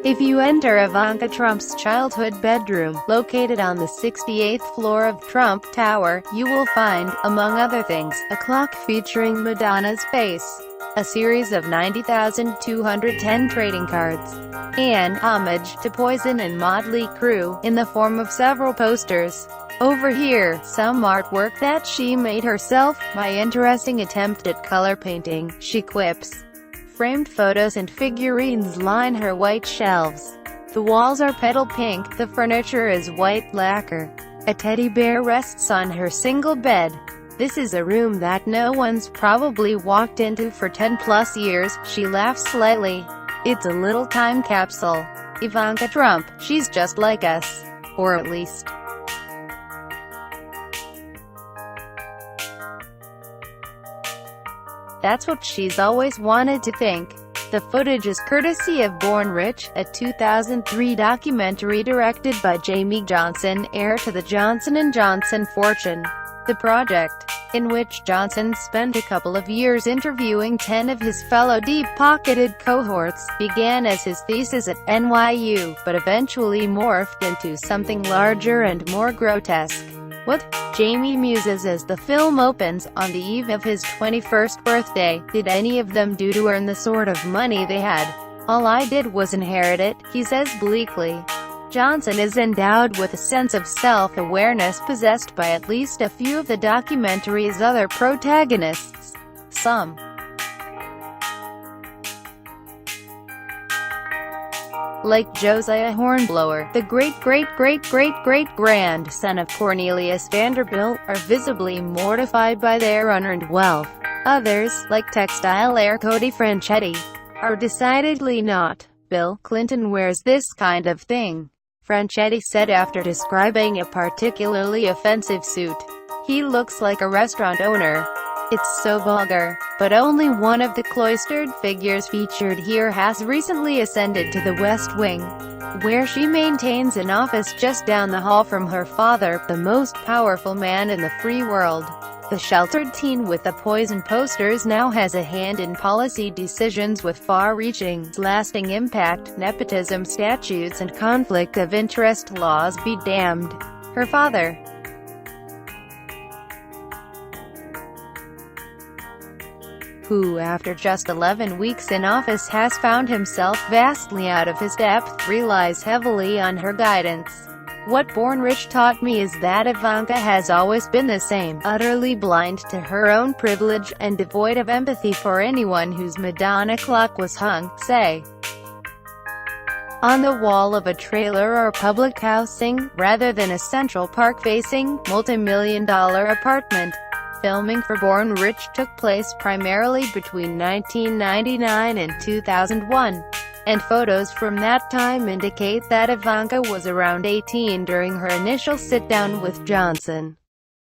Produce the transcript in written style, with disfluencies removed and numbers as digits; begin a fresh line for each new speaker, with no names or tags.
If you enter Ivanka Trump's childhood bedroom, located on the 68th floor of Trump Tower, you will find, among other things, a clock featuring Madonna's face, a series of 90,210 trading cards, and homage to Poison and Mötley Crüe, in the form of several posters. Over here, some artwork that she made herself, my interesting attempt at color painting, she quips. Framed photos and figurines line her white shelves. The walls are petal pink, the furniture is white lacquer. A teddy bear rests on her single bed. This is a room that no one's probably walked into for 10+ years, she laughs slightly. It's a little time capsule. Ivanka Trump, she's just like us. Or at least. That's what she's always wanted to think. The footage is courtesy of Born Rich, a 2003 documentary directed by Jamie Johnson, heir to the Johnson & Johnson fortune. The project, in which Johnson spent a couple of years interviewing 10 of his fellow deep-pocketed cohorts, began as his thesis at NYU, but eventually morphed into something larger and more grotesque. What, Jamie muses as the film opens, on the eve of his 21st birthday, did any of them do to earn the sort of money they had? All I did was inherit it, he says bleakly. Johnson is endowed with a sense of self-awareness possessed by at least a few of the documentary's other protagonists. Some like Josiah Hornblower, the great-great-great-great-great-grandson of Cornelius Vanderbilt, are visibly mortified by their unearned wealth. Others, like textile heir Cody Franchetti, are decidedly not. Bill Clinton wears this kind of thing, Franchetti said after describing a particularly offensive suit. He looks like a restaurant owner. It's so vulgar. But only one of the cloistered figures featured here has recently ascended to the West Wing, where she maintains an office just down the hall from her father, the most powerful man in the free world. The sheltered teen with the poison posters now has a hand in policy decisions with far-reaching, lasting impact. Nepotism statutes and conflict of interest laws be damned. Her father, who after just 11 weeks in office has found himself vastly out of his depth, relies heavily on her guidance. What Born Rich taught me is that Ivanka has always been the same, utterly blind to her own privilege, and devoid of empathy for anyone whose Madonna clock was hung, say, on the wall of a trailer or public housing, rather than a Central Park-facing, multi-million-dollar apartment. Filming for Born Rich took place primarily between 1999 and 2001, and photos from that time indicate that Ivanka was around 18 during her initial sit-down with Johnson.